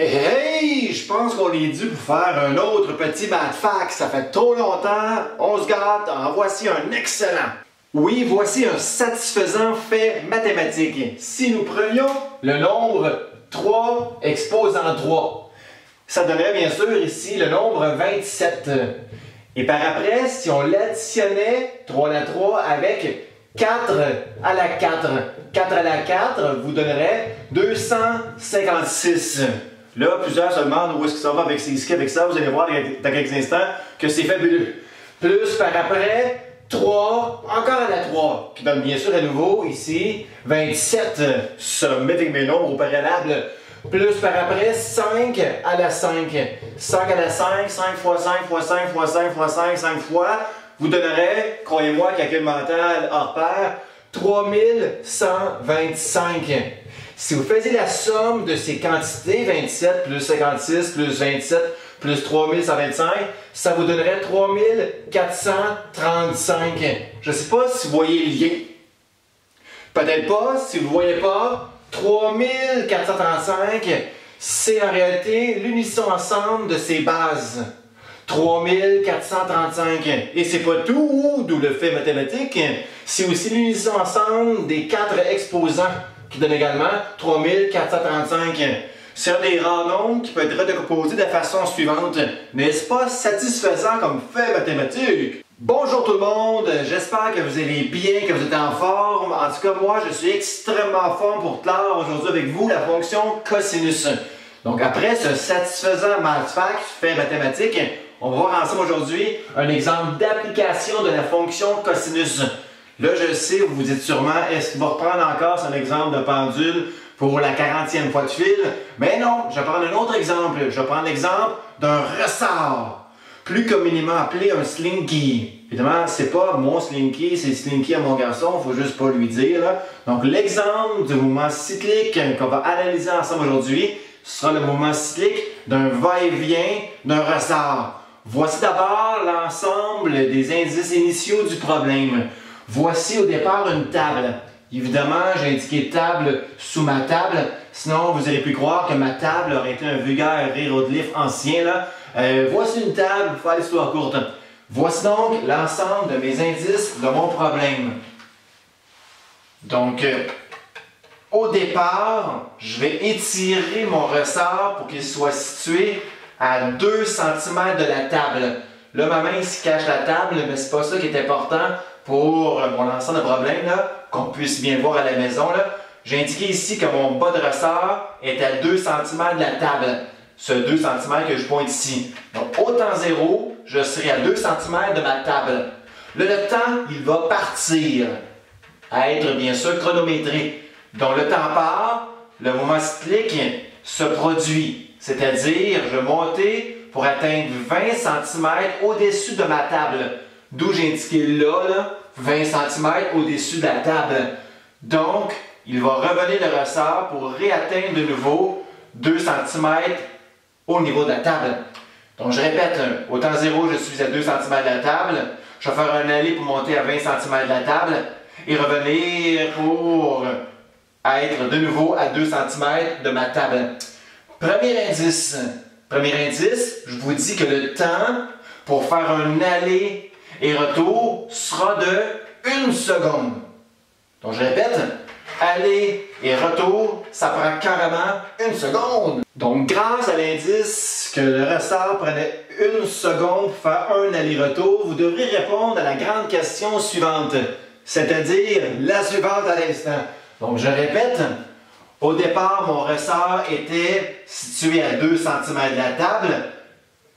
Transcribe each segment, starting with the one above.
Hey, je pense qu'on est dû pour faire un autre petit math fact. Ça fait trop longtemps, on se gâte, en voici un excellent. Oui, voici un satisfaisant fait mathématique. Si nous prenions le nombre 3 exposant 3, ça donnerait bien sûr ici le nombre 27. Et par après, si on l'additionnait 3 à la 3 avec 4 à la 4, 4 à la 4 vous donnerait 256. Là, plusieurs se demandent où est-ce que ça va avec ça. Vous allez voir dans quelques instants que c'est fabuleux. Plus par après, 3, encore à la 3, qui donne bien sûr à nouveau ici 27. Somme avec mes nombres au préalable. Plus par après, 5 à la 5. 5 à la 5, 5 fois 5 fois 5 fois 5 fois 5, 5 fois, vous donnerez, croyez-moi, calcul mental hors pair, 3125. Si vous faisiez la somme de ces quantités, 27 plus 56 plus 27 plus 3125, ça vous donnerait 3435. Je ne sais pas si vous voyez le lien. Peut-être pas, si vous ne voyez pas, 3435, c'est en réalité l'unisson ensemble de ces bases. 3435. Et c'est pas tout, d'où le fait mathématique, c'est aussi l'unisson ensemble des 4 exposants qui donne également 3435. C'est un des rares nombres qui peut être redécomposé de la façon suivante. N'est-ce pas satisfaisant comme fait mathématique? Bonjour tout le monde, j'espère que vous allez bien, que vous êtes en forme. En tout cas, moi, je suis extrêmement en forme pour clore aujourd'hui avec vous la fonction cosinus. Donc, après ce satisfaisant math fact fait mathématique, on va voir ensemble aujourd'hui un exemple d'application de la fonction cosinus. Là, je sais, vous vous dites sûrement, est-ce qu'il va reprendre encore son exemple de pendule pour la 40e fois de fil? Mais non, je vais prendre un autre exemple. Je vais prendre l'exemple d'un ressort, plus communément appelé un slinky. Évidemment, c'est pas mon slinky, c'est le slinky à mon garçon, il faut juste pas lui dire. Là. Donc, l'exemple du mouvement cyclique qu'on va analyser ensemble aujourd'hui sera le mouvement cyclique d'un va-et-vient d'un ressort. Voici d'abord l'ensemble des indices initiaux du problème. Voici au départ une table. Évidemment, j'ai indiqué table sous ma table, sinon vous auriez pu croire que ma table aurait été un vulgaire hiéroglyphe ancien. Là. Voici une table pour faire l'histoire courte. Voici donc l'ensemble de mes indices de mon problème. Donc, au départ, je vais étirer mon ressort pour qu'il soit situé à 2 cm de la table. Là, ma main ici cache la table, mais c'est pas ça qui est important pour mon ensemble de problèmes, qu'on puisse bien voir à la maison. J'ai indiqué ici que mon bas de ressort est à 2 cm de la table. Ce 2 cm que je pointe ici. Donc, au temps 0, je serai à 2 cm de ma table. Là, le temps, il va partir, à être bien sûr chronométré. Donc, le temps part, le mouvement cyclique se produit. C'est-à-dire, je vais monter pour atteindre 20 cm au-dessus de ma table. D'où j'ai indiqué là, 20 cm au-dessus de la table. Donc, il va revenir le ressort pour réatteindre de nouveau 2 cm au niveau de la table. Donc, je répète, au temps 0, je suis à 2 cm de la table. Je vais faire un aller pour monter à 20 cm de la table et revenir pour être de nouveau à 2 cm de ma table. Premier indice, je vous dis que le temps pour faire un aller et retour sera de 1 seconde. Donc je répète, aller et retour, ça prend carrément 1 seconde. Donc grâce à l'indice que le ressort prenait 1 seconde pour faire un aller-retour, vous devrez répondre à la grande question suivante, c'est-à-dire la suivante à l'instant. Donc je répète, au départ mon ressort était situé à 2 cm de la table.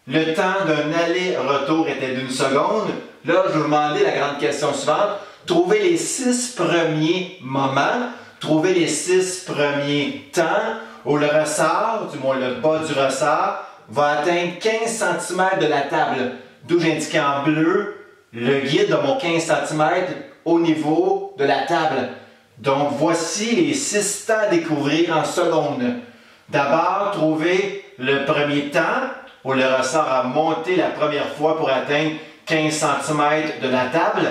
Le temps d'un aller-retour était d'1 seconde. Là, je vais vous demander la grande question suivante. Trouvez les 6 premiers moments, trouvez les 6 premiers temps où le ressort, du moins le bas du ressort, va atteindre 15 cm de la table. D'où j'ai indiqué en bleu le guide de mon 15 cm au niveau de la table. Donc, voici les 6 temps à découvrir en secondes. D'abord, trouvez le premier temps où le ressort a monté la première fois pour atteindre 15 cm de la table.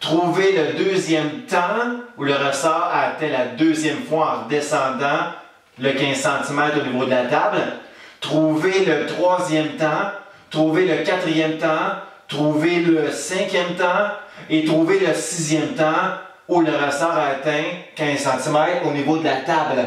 Trouvez le deuxième temps où le ressort a atteint la deuxième fois en redescendant le 15 cm au niveau de la table. trouver le troisième temps, trouver le quatrième temps, trouver le cinquième temps et trouver le sixième temps où le ressort a atteint 15 cm au niveau de la table.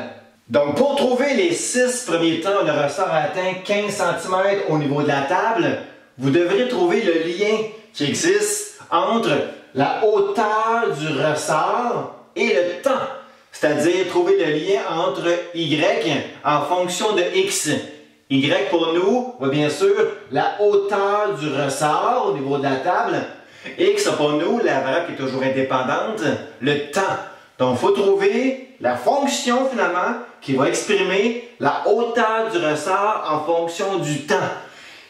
Donc, pour trouver les 6 premiers temps où le ressort a atteint 15 cm au niveau de la table, vous devrez trouver le lien qui existe entre la hauteur du ressort et le temps. C'est-à-dire trouver le lien entre Y en fonction de X. Y pour nous, bien sûr, la hauteur du ressort au niveau de la table. X pour nous, la variable qui est toujours indépendante, le temps. Donc, il faut trouver la fonction finalement qui va exprimer la hauteur du ressort en fonction du temps.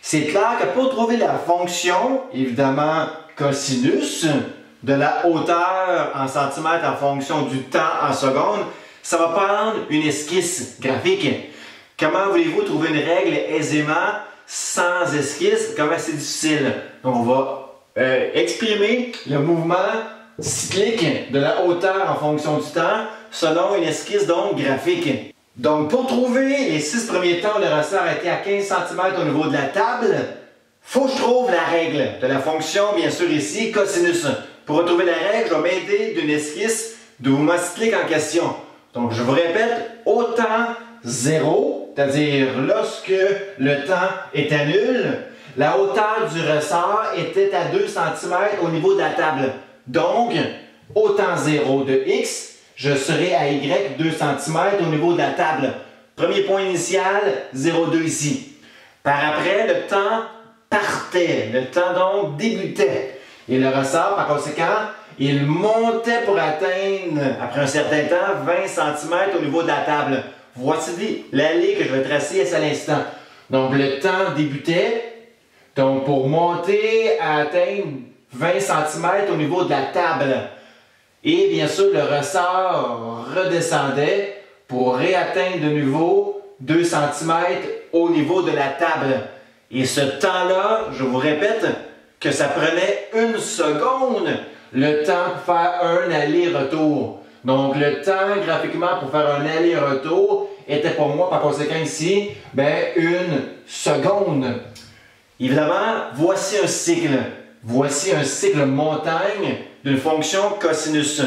C'est clair que pour trouver la fonction, évidemment, cosinus, de la hauteur en centimètres en fonction du temps en secondes, ça va prendre une esquisse graphique. Comment voulez-vous trouver une règle aisément sans esquisse? Comment c'est difficile? Donc, on va exprimer le mouvement cyclique de la hauteur en fonction du temps selon une esquisse donc graphique. Donc, pour trouver les 6 premiers temps où le ressort a été à 15 cm au niveau de la table, il faut que je trouve la règle de la fonction, bien sûr ici, cosinus. Pour retrouver la règle, je vais m'aider d'une esquisse du mouvement cyclique en question. Donc, je vous répète, au temps 0, c'est-à-dire lorsque le temps était nul, la hauteur du ressort était à 2 cm au niveau de la table. Donc, au temps 0 de X, je serai à Y 2 cm au niveau de la table. Premier point initial, 0,2 ici. Par après, le temps partait, le temps donc débutait. Et le ressort, par conséquent, il montait pour atteindre, après un certain temps, 20 cm au niveau de la table. Voici l'allée que je vais tracer à l'instant. Donc, le temps débutait. Donc, pour monter à atteindre 20 cm au niveau de la table. Et bien sûr, le ressort redescendait pour réatteindre de nouveau 2 cm au niveau de la table. Et ce temps-là, je vous répète, que ça prenait 1 seconde le temps pour faire un aller-retour. Donc, le temps graphiquement pour faire un aller-retour était pour moi, par conséquent ici, 1 seconde. Évidemment, voici un cycle. Voici un cycle montagne d'une fonction cosinus.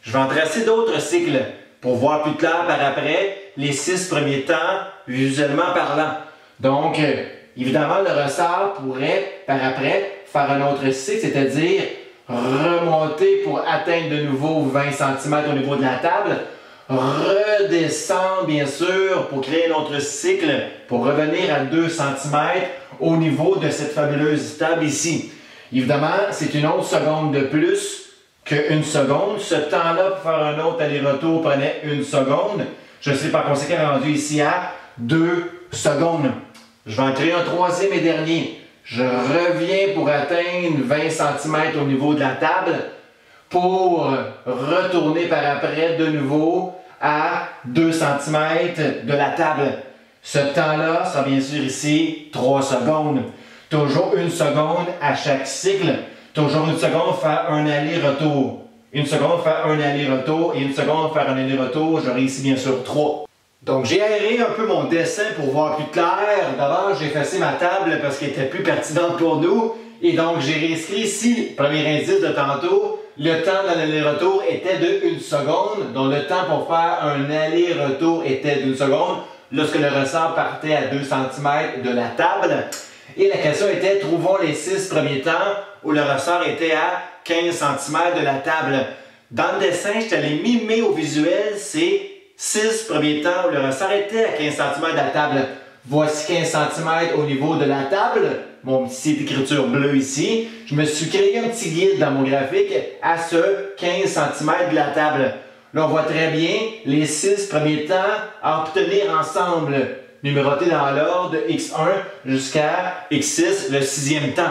Je vais en tracer d'autres cycles pour voir plus clair par après les 6 premiers temps visuellement parlant. Donc, évidemment, le ressort pourrait par après faire un autre cycle, c'est-à-dire remonter pour atteindre de nouveau 20 cm au niveau de la table, redescendre bien sûr pour créer un autre cycle pour revenir à 2 cm au niveau de cette fabuleuse table ici. Évidemment, c'est une autre seconde de plus qu'une seconde. Ce temps-là pour faire un autre aller-retour prenait 1 seconde. Je suis par conséquent rendu ici à 2 secondes. Je vais en créer un troisième et dernier. Je reviens pour atteindre 20 cm au niveau de la table pour retourner par après de nouveau à 2 cm de la table. Ce temps-là sera bien sûr ici 3 secondes. Toujours 1 seconde à chaque cycle. Toujours 1 seconde faire un aller-retour. 1 seconde faire un aller-retour et 1 seconde faire un aller-retour. J'aurai ici bien sûr 3. Donc, j'ai aéré un peu mon dessin pour voir plus clair. D'abord, j'ai effacé ma table parce qu'elle était plus pertinente pour nous. Et donc, j'ai réécrit ici, premier indice de tantôt, le temps d'un aller-retour était de 1 seconde. Donc, le temps pour faire un aller-retour était d'1 seconde lorsque le ressort partait à 2 cm de la table. Et la question était, trouvons les 6 premiers temps où le ressort était à 15 cm de la table. Dans le dessin, je t'allais mimer au visuel, c'est 6 premiers temps où le ressort était à 15 cm de la table. Voici 15 cm au niveau de la table, mon petit site d'écriture bleu ici. Je me suis créé un petit guide dans mon graphique à ce 15 cm de la table. Là, on voit très bien les 6 premiers temps à obtenir ensemble, numérotés dans l'ordre de X1 jusqu'à X6, le 6e temps.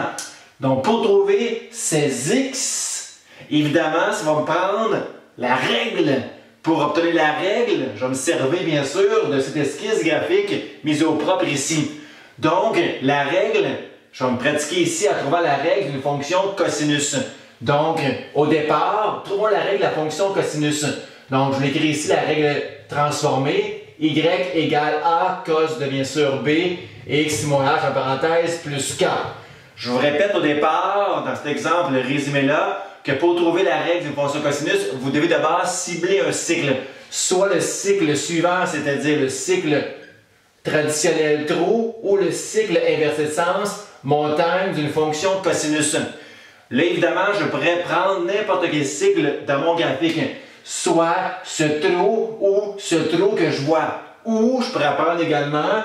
Donc, pour trouver ces X, évidemment, ça va me prendre la règle. Pour obtenir la règle, je vais me servir bien sûr de cette esquisse graphique mise au propre ici. Donc, la règle, je vais me pratiquer ici à trouver la règle d'une fonction cosinus. Donc, au départ, trouvons la règle de la fonction cosinus. Donc, je vais écrire ici la règle transformée. Y égale A cos de bien sûr B, et X moins H en parenthèse plus K. Je vous répète au départ, dans cet exemple, le résumé-là, que pour trouver la règle d'une fonction cosinus, vous devez d'abord cibler un cycle. Soit le cycle suivant, c'est-à-dire le cycle traditionnel trou, ou le cycle inversé de sens, montagne d'une fonction cosinus. Là, évidemment, je pourrais prendre n'importe quel cycle dans mon graphique, soit ce trou ou ce trou que je vois. Ou je pourrais prendre également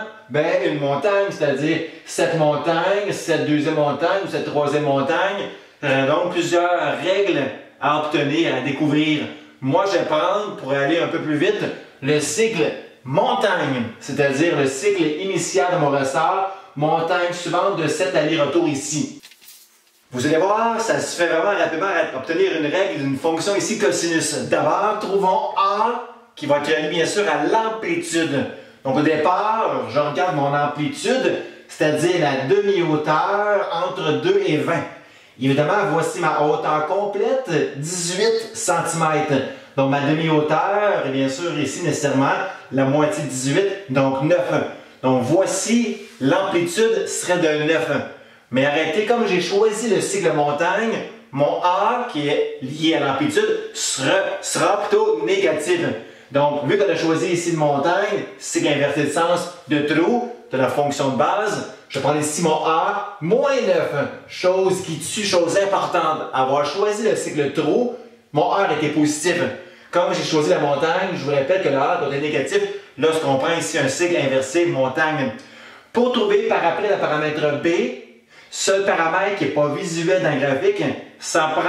une montagne, c'est-à-dire cette montagne, cette deuxième montagne ou cette troisième montagne. Donc, plusieurs règles à obtenir, à découvrir. Moi, je vais prendre, pour aller un peu plus vite, le cycle montagne, c'est-à-dire le cycle initial de mon ressort, montagne suivante de cet aller-retour ici. Vous allez voir, ça se fait vraiment rapidement à obtenir une règle d'une fonction ici cosinus. D'abord, trouvons A qui va être relié bien sûr à l'amplitude. Donc au départ, je regarde mon amplitude, c'est-à-dire la demi-hauteur entre 2 et 20. Évidemment, voici ma hauteur complète, 18 cm. Donc ma demi-hauteur est bien sûr ici nécessairement la moitié de 18, donc 9. Donc voici l'amplitude serait de 9. Mais arrêtez, comme j'ai choisi le cycle montagne, mon A, qui est lié à l'amplitude, sera plutôt négatif. Donc, vu qu'on a choisi ici une montagne, cycle inversé de sens de trou, de la fonction de base, je prends ici mon A, moins 9. Chose qui tue, chose importante. Avoir choisi le cycle trou, mon A était positif. Comme j'ai choisi la montagne, je vous rappelle que le A doit être négatif lorsqu'on prend ici un cycle inversé montagne. Pour trouver par après le paramètre B, seul paramètre qui n'est pas visuel dans le graphique, ça prend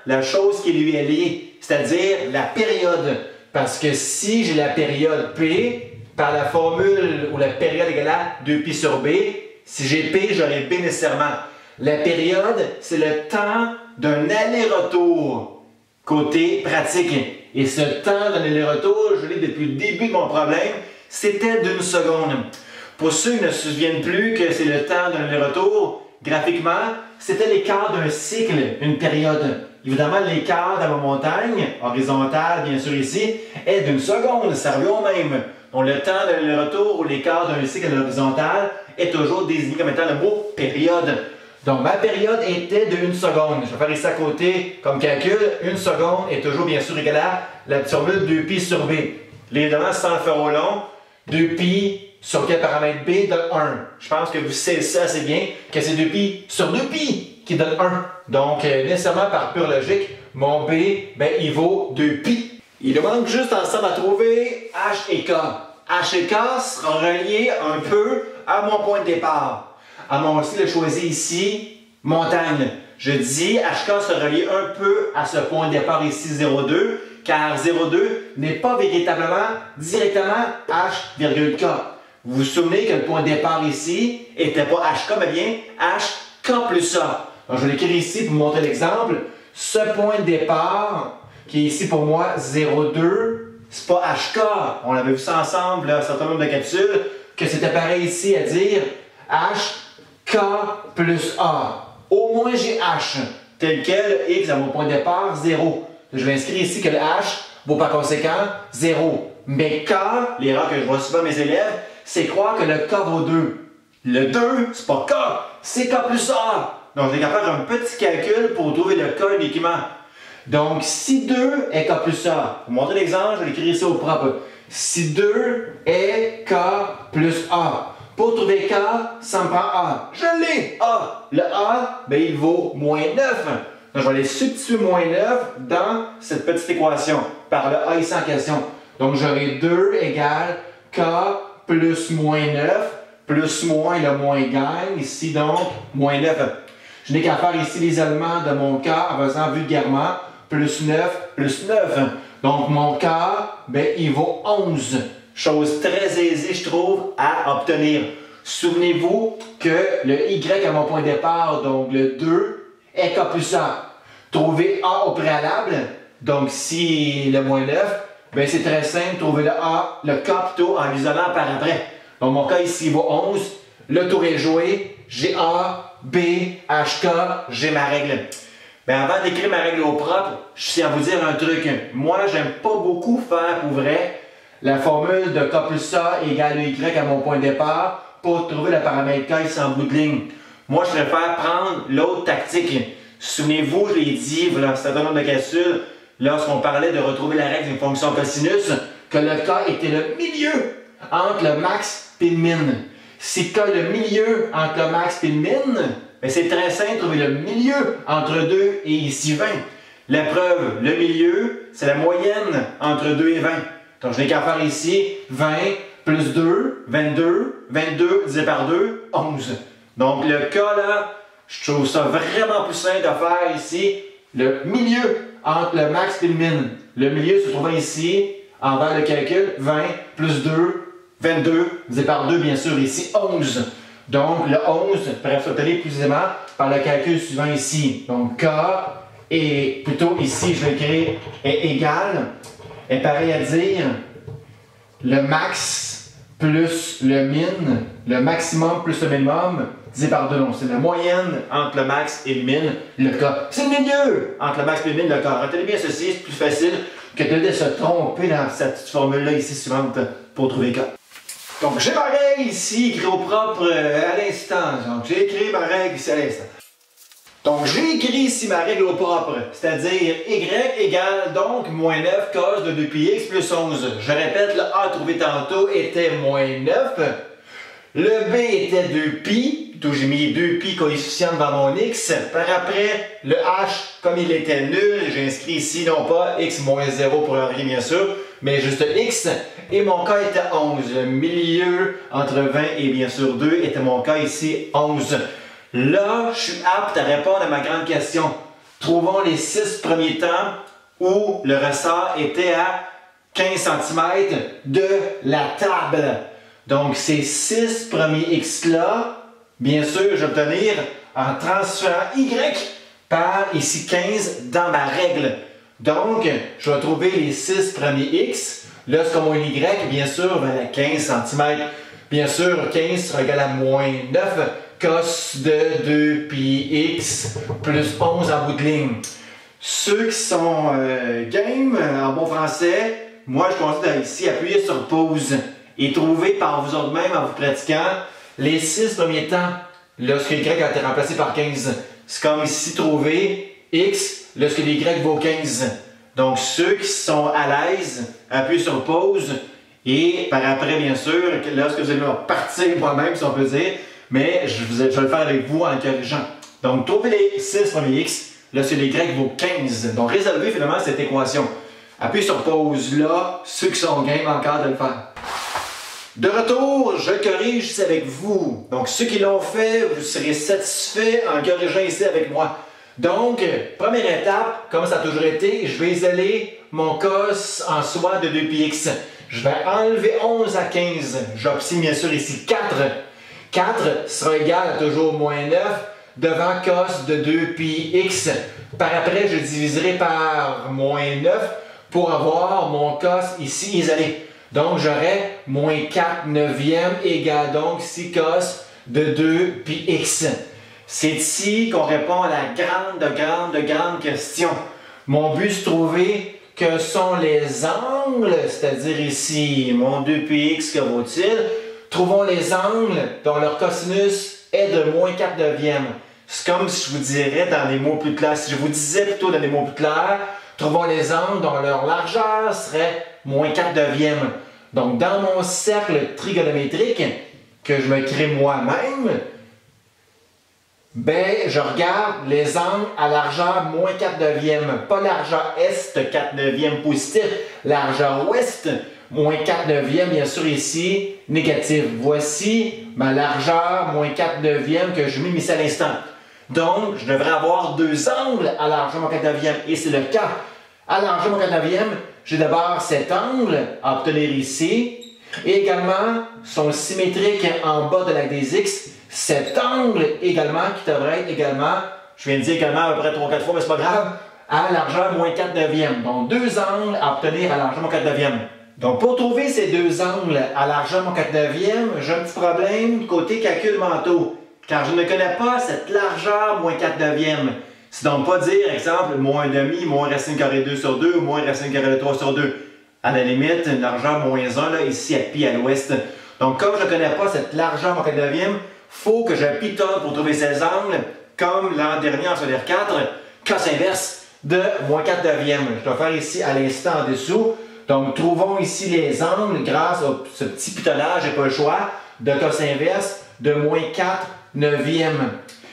la chose qui lui est liée, c'est-à-dire la période. Parce que si j'ai la période P, par la formule où la période égale à 2π sur B, si j'ai P, j'aurai B nécessairement. La période, c'est le temps d'un aller-retour côté pratique. Et ce temps d'un aller-retour, je l'ai depuis le début de mon problème, c'était d'1 seconde. Pour ceux qui ne se souviennent plus que c'est le temps d'un aller-retour, graphiquement, c'était l'écart d'un cycle, une période. Évidemment, l'écart dans ma montagne, horizontale bien sûr ici, est d'1 seconde, ça revient au même. Donc le temps de le retour ou l'écart d'un cycle à l'horizontale est toujours désigné comme étant le mot période. Donc ma période était de 1 seconde. Je vais faire ici à côté comme calcul. 1 seconde est toujours bien sûr égale à la petite formule 2π sur B. Évidemment, sans le faire au long, 2π sur quel paramètre B donne 1. Je pense que vous savez ça assez bien, que c'est 2π sur 2π qui donne 1. Donc, nécessairement par pure logique, mon B, il vaut 2π. Il nous manque juste ensemble à trouver H et K. H et K sera relié un peu à mon point de départ. À mon aussi le choisi ici, montagne. Je dis HK sera relié un peu à ce point de départ ici, 0,2, car 0,2 n'est pas véritablement directement H, K. Vous vous souvenez que le point de départ ici n'était pas HK, mais bien HK plus A. Donc, je vais l'écrire ici pour vous montrer l'exemple. Ce point de départ, qui est ici pour moi 0,2, c'est pas HK. On avait vu ça ensemble, là, un certain nombre de capsules, que c'était pareil ici à dire HK plus A. Au moins j'ai H, tel quel X à mon point de départ, 0. Je vais inscrire ici que le H vaut par conséquent 0. Mais K, l'erreur que je vois souvent mes élèves, c'est croire que le K vaut 2. Le 2, c'est pas K, c'est K plus A. Donc, je vais faire un petit calcul pour trouver le K uniquement. Donc, si 2 est K plus A, pour montrer l'exemple, je vais l'écrire ici au propre. Si 2 est K plus A, pour trouver K, ça me prend A. Je l'ai, A. Le A, il vaut moins 9. Donc, je vais aller substituer moins 9 dans cette petite équation, par le A ici en question. Donc, j'aurai 2 égale K plus moins 9, plus moins le moins gagne, ici donc, moins 9. Je n'ai qu'à faire ici l'isolement de mon K en faisant vulgairement plus 9. Donc mon K, il vaut 11. Chose très aisée, je trouve, à obtenir. Souvenez-vous que le Y à mon point de départ, donc le 2, est K plus A. Trouvez A au préalable, donc si le moins 9, c'est très simple, trouver le A, le K plutôt en l'isolant par après. Donc mon K ici vaut 11, le tour est joué, j'ai A, B, HK, j'ai ma règle. Avant d'écrire ma règle au propre, je tiens à vous dire un truc. Moi, j'aime pas beaucoup faire pour vrai la formule de K plus A égale Y à mon point de départ pour trouver le paramètre K ici en bout de ligne. Moi, je préfère prendre l'autre tactique. Souvenez-vous, je l'ai dit, voilà, un certain nombre de calculs, lorsqu'on parlait de retrouver la règle d'une fonction cosinus, que le K était le milieu entre le max et le min. Si K est le milieu entre le max et le min, c'est très simple de trouver le milieu entre 2 et ici 20. La preuve, le milieu, c'est la moyenne entre 2 et 20. Donc, je n'ai qu'à faire ici 20 plus 2, 22, 22 divisé par 2, 11. Donc, le K là, je trouve ça vraiment plus simple de faire ici le milieu entre le max et le min. Le milieu se trouvant ici, envers le calcul, 20 plus 2, 22, divisé par 2, bien sûr, ici, 11. Donc, le 11 peut être obtenu précisément par le calcul suivant ici. Donc, K est plutôt ici, je vais écrire, est égal, est pareil à dire le max plus le min, le maximum plus le minimum, divisé par 2. Donc, c'est la moyenne entre le max et le min, le K. C'est le milieu entre le max et le min, le K. Retenez bien ceci, c'est plus facile que de se tromper dans cette petite formule-là ici suivante pour trouver K. Donc, j'ai ma règle ici, écrite au propre à l'instant. Donc, j'ai écrit ma règle ici à l'instant. Donc, j'ai écrit ici ma règle au propre, c'est-à-dire Y égale donc moins 9 cos de 2πx plus 11. Je répète, le A trouvé tantôt était moins 9. Le B était 2π, d'où j'ai mis 2π coefficient devant mon x. Par après, le H, comme il était nul, j'ai inscrit ici non pas x moins 0 pour rien bien sûr, mais juste x. Et mon cas était 11. Le milieu entre 20 et bien sûr 2 était mon cas ici 11. Là, je suis apte à répondre à ma grande question. Trouvons les 6 premiers temps où le ressort était à 15 cm de la table. Donc, ces 6 premiers x-là, bien sûr, je vais obtenir en transférant y par ici 15 dans ma règle. Donc, je vais trouver les 6 premiers x. Lorsque mon y, bien sûr, va à 15 cm. Bien sûr, 15 sera égal à moins 9 cos de 2πx plus 11 en bout de ligne. Ceux qui sont game en bon français, moi je conseille ici appuyer sur pause et trouver par vous autres même en vous pratiquant les 6 premiers temps lorsque y a été remplacé par 15. C'est comme ici trouver x lorsque y vaut 15. Donc ceux qui sont à l'aise, appuyez sur pause et par après bien sûr, lorsque vous allez partir moi-même si on peut dire, mais je vais le faire avec vous en corrigeant. Donc trouvez les 6 premiers x lorsque y vaut 15. Donc résolvez finalement cette équation. Appuyez sur pause là, ceux qui sont game encore de le faire. De retour, je corrige ici avec vous. Donc ceux qui l'ont fait, vous serez satisfaits en corrigeant ici avec moi. Donc, première étape, comme ça a toujours été, je vais isoler mon cos en soi de 2πx. Je vais enlever 11 à 15. J'obtiens bien sûr ici 4. 4 sera égal à toujours moins 9 devant cos de 2πx. Par après, je diviserai par moins 9 pour avoir mon cos ici isolé. Donc, j'aurai moins 4 neuvième égale donc 6 cos de 2πx. C'est ici qu'on répond à la grande question. Mon but, c'est de trouver que sont les angles, c'est-à-dire ici, mon 2πx, que vaut-il? Trouvons les angles dont leur cosinus est de moins 4 neuvième. C'est comme si je vous dirais dans des mots plus clairs. Si je vous disais plutôt dans des mots plus clairs, trouvons les angles dont leur largeur serait moins 4 neuvième. Donc, dans mon cercle trigonométrique, que je me crée moi-même, ben, je regarde les angles à largeur moins 4 neuvième. Pas largeur est, 4 neuvième positif. Largeur ouest, moins 4 neuvième, bien sûr ici, négatif. Voici ma largeur moins 4 neuvième que je mets ici à l'instant. Donc, je devrais avoir deux angles à largeur moins 4 neuvième. Et c'est le cas. À largeur moins 4 neuvième, j'ai d'abord cet angle à obtenir ici. Et également, sont symétriques en bas de l'axe des x. Cet angle également, qui devrait être également, je viens de dire également à peu près 3-4 fois, mais c'est pas grave, à largeur moins 4 neuvième. Donc, deux angles à obtenir à largeur moins 4 neuvième. Donc, pour trouver ces deux angles à largeur moins 4 neuvième, j'ai un petit problème côté calcul mentaux, car je ne connais pas cette largeur moins 4 neuvième. C'est donc pas dire, exemple, moins 1/2, moins racine carrée 2 sur 2, ou moins racine carrée de 3 sur 2. à la limite, une largeur -1 là, ici à pi à l'ouest. Donc, comme je ne connais pas cette largeur moins 4/9, il faut que je pitonne pour trouver ces angles, comme l'an dernier en solaire 4, cos inverse de -4/9. Je dois faire ici à l'instant en dessous. Donc, trouvons ici les angles grâce à ce petit pitonnage, j'ai pas le choix, de cos inverse de -4/9.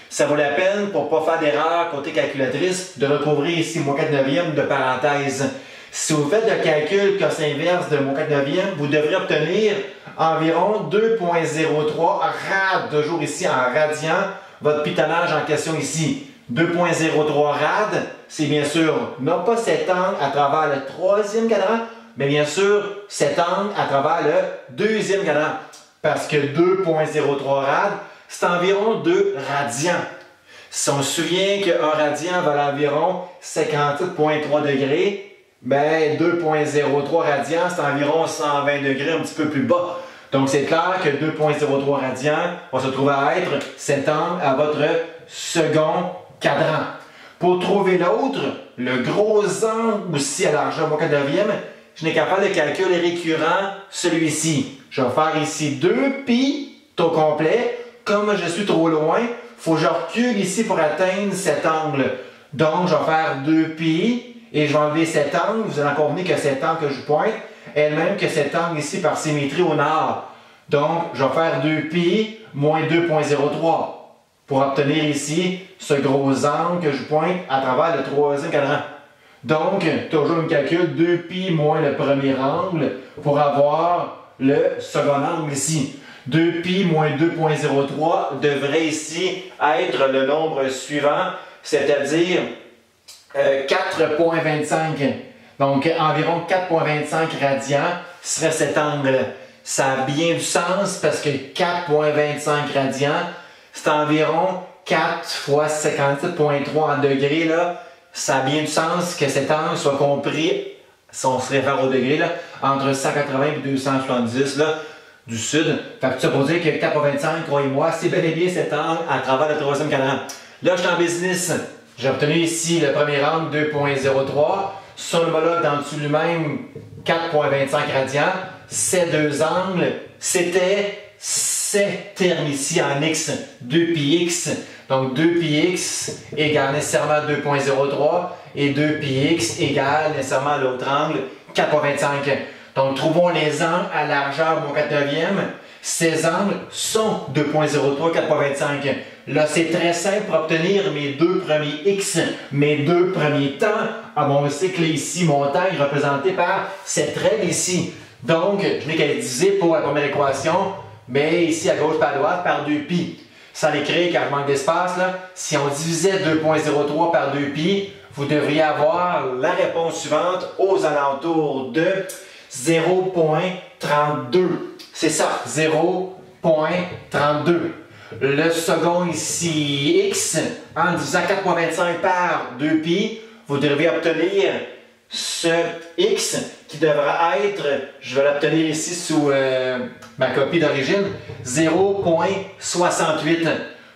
Ça vaut la peine, pour ne pas faire d'erreur côté calculatrice, de recouvrir ici -4/9 de parenthèse. Si vous faites le calcul cos inverse de -4/9, vous devrez obtenir environ 2,03 rad, toujours ici en radian, votre pitonnage en question ici. 2,03 rad, c'est bien sûr non pas cet angle à travers le troisième cadran, mais bien sûr cet angle à travers le deuxième cadran. Parce que 2,03 rad, c'est environ 2 radians. Si on se souvient qu'un radian valait environ 58,3 degrés, ben 2,03 radians, c'est environ 120 degrés, un petit peu plus bas. Donc c'est clair que 2,03 radians va se trouver à être cet angle à votre second cadran. Pour trouver l'autre, le gros angle aussi à largeur -4/9, je n'ai qu'à faire le calcul récurrent, celui-ci. Je vais faire ici 2π au complet. Comme je suis trop loin, il faut que je recule ici pour atteindre cet angle. Donc, je vais faire 2π et je vais enlever cet angle. Vous allez en convenir que cet angle que je pointe est le même que cet angle ici par symétrie au nord. Donc, je vais faire 2π moins 2,03 pour obtenir ici ce gros angle que je pointe à travers le troisième cadran. Donc, toujours un calcul 2π moins le premier angle pour avoir le second angle ici. 2π moins 2,03 devrait ici être le nombre suivant, c'est-à-dire 4,25. Donc, environ 4,25 radians serait cet angle. Ça a bien du sens parce que 4,25 radians, c'est environ 4 fois 57,3 en degrés. Là. Ça a bien du sens que cet angle soit compris, si on se réfère au degré, là, entre 180 et 270 là, du sud. Fait que ça pour dire que 4,25, croyez-moi, c'est bel et bien cet angle à travers le troisième cadran. Là, je suis en business. J'ai obtenu ici le premier angle 2,03. Son homologue dans dessus lui-même 4,25 radians. Ces deux angles, c'était ces termes ici en x, 2πx. Donc 2πx égale nécessairement 2,03 et 2πx égale nécessairement l'autre angle 4,25. Donc trouvons les angles à largeur -4/9. Ces angles sont 2,03, 4,25. Là, c'est très simple pour obtenir mes deux premiers x, mes deux premiers temps à mon cycle ici, mon temps est représenté par cette règle ici. Donc, je n'ai qu'à diviser pour la première équation, mais ici à gauche par droite par 2π. Sans l'écrire car je manque d'espace, si on divisait 2,03 par 2π, vous devriez avoir la réponse suivante aux alentours de 0,32. C'est ça, 0,32. Le second ici, x, en divisant 4,25 par 2π, vous devriez obtenir ce x qui devra être, je vais l'obtenir ici sous ma copie d'origine, 0,68.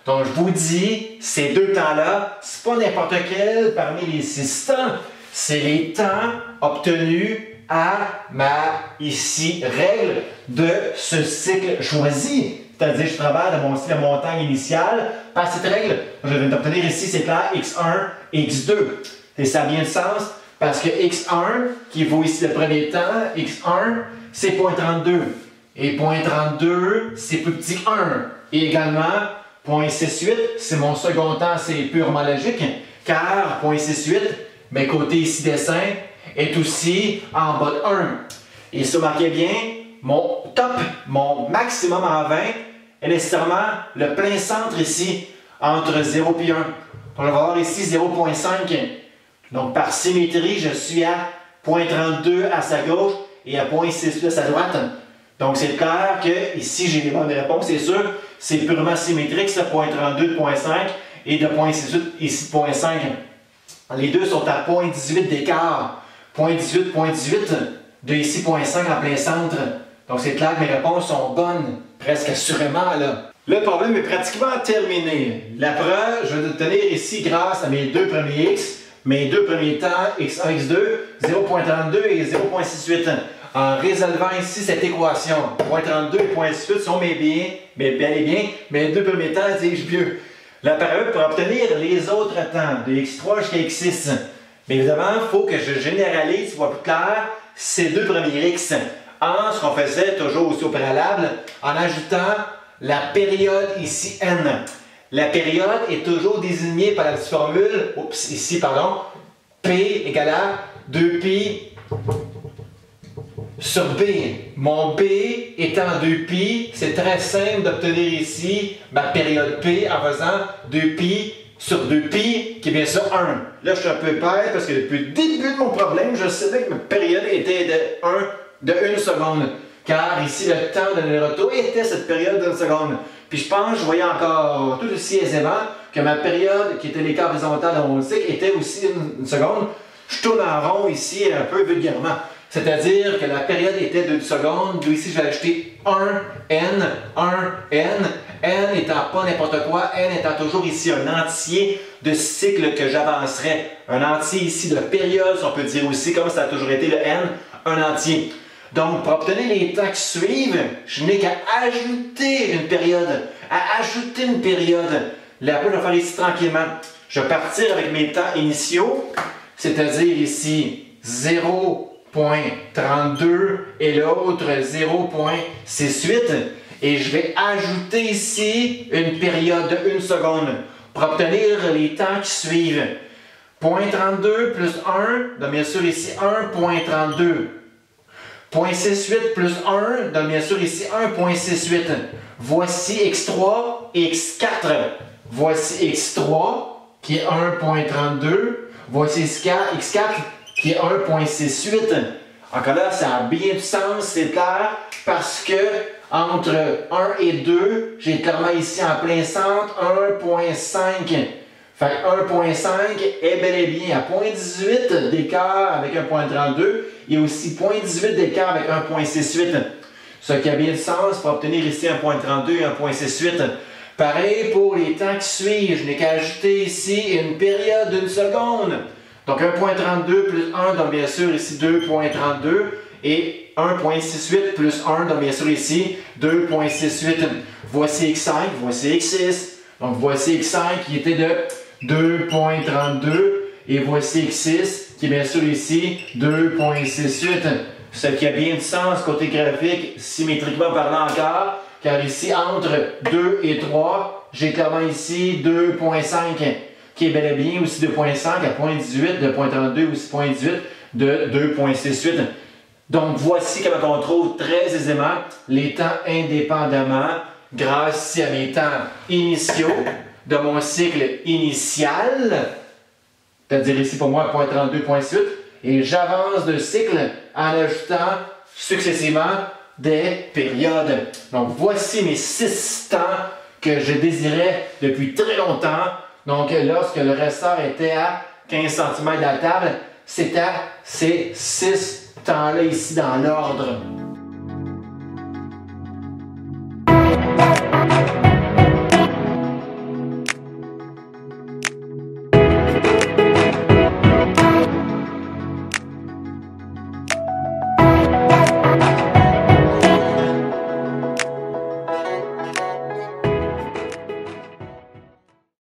Donc je vous dis, ces deux temps-là, c'est pas n'importe quel parmi les 6 temps, c'est les temps obtenus à ma ici règle de ce cycle choisi. C'est-à-dire, je travaille de mon cycle de montagne initial par cette règle. Je vais obtenir ici, c'est clair, x1 et x2. Et ça a bien de sens parce que x1, qui vaut ici le premier temps, x1, c'est 0,32. Et 0,32, c'est plus petit que 1. Et également, 0,68, c'est mon second temps, c'est purement logique, car 0,68, mais côté ici dessin, est aussi en bas de 1. Et si vous remarquez bien, mon top, mon maximum en 20 est nécessairement le plein centre ici, entre 0 et 1. Donc, on va avoir ici 0,5. Donc, par symétrie, je suis à 0,32 à sa gauche et à 0,68 à sa droite. Donc, c'est clair que ici, j'ai les bonnes réponses, c'est sûr. C'est purement symétrique, ce 0,32 de 0,5 et de 0,68 ici 0,5. Les deux sont à 0,18 d'écart. 0,18, 0,18 de ici 0,5 en plein centre. Donc, c'est clair que mes réponses sont bonnes, presque assurément, là. Le problème est pratiquement terminé. La preuve, je vais l'obtenir ici grâce à mes deux premiers x mes deux premiers temps, x1, x2, 0.32 et 0.68. En résolvant ici cette équation, 0.32 et 0.68 sont bel et bien mes deux premiers temps, dis-je mieux. La parabole pour obtenir les autres temps, de x3 jusqu'à x6. Mais évidemment, il faut que je généralise, pour voir plus clair, ces deux premiers x en ce qu'on faisait toujours aussi au préalable, en ajoutant la période ici n. La période est toujours désignée par la petite formule, P égale à 2pi sur B. Mon B étant 2pi, c'est très simple d'obtenir ici ma période P en faisant 2pi sur 2pi, qui est bien sûr 1. Là, je suis un peu bête parce que depuis le début de mon problème, je savais que ma période était de 1 seconde. Car ici, le temps de l'électron était cette période d'1 seconde. Puis je pense, je voyais encore tout aussi aisément que ma période, qui était l'écart horizontal dans mon cycle, était aussi 1 seconde. Je tourne en rond ici un peu vulgairement. C'est-à-dire que la période était de 2 secondes. D'où ici, je vais ajouter 1n, n étant pas n'importe quoi, n étant toujours ici un entier de cycle que j'avancerai. Un entier ici de période, si on peut dire aussi, comme ça a toujours été le n, un entier. Donc, pour obtenir les temps qui suivent, je n'ai qu'à ajouter une période. Là, je vais faire ici tranquillement. Je vais partir avec mes temps initiaux, c'est-à-dire ici 0.32 et l'autre 0.68. Et je vais ajouter ici une période de 1 seconde pour obtenir les temps qui suivent. 0.32 plus 1, donc bien sûr ici 1.32. 0.68 plus 1, donc bien sûr ici 1.68. Voici x3 et x4. Voici x3 qui est 1.32. Voici x4 qui est 1.68. Encore là, ça a bien du sens, c'est clair, parce que entre 1 et 2, j'ai clairement ici en plein centre 1.5. Fait 1.5 est bel et bien à 0.18 d'écart avec 1.32 et aussi 0.18 d'écart avec 1.68. Ce qui a bien du sens pour obtenir ici 1.32 et 1.68. Pareil pour les temps qui suivent, je n'ai qu'à ajouter ici une période d'1 seconde. Donc 1.32 plus 1, donc bien sûr ici 2.32 et 1.68 plus 1, donc bien sûr ici 2.68. Voici x5, voici x6. Donc voici x5 qui était de 2.32 et voici x6 qui est bien sûr ici 2.68. Ce qui a bien du sens côté graphique, symétriquement parlant encore, car ici entre 2 et 3, j'ai clairement ici 2.5 qui est bel et bien aussi 2.5 à 0.18, de 0.32 aussi 0.18 de 2.68. Donc voici comment on trouve très aisément les temps indépendamment grâce à mes temps initiaux de mon cycle initial, c'est-à-dire ici pour moi 0.32, 0.8, et j'avance de cycle en ajoutant successivement des périodes. Donc voici mes 6 temps que je désirais depuis très longtemps. Donc lorsque le ressort était à 15 cm de la table, c'était ces 6 temps-là ici dans l'ordre.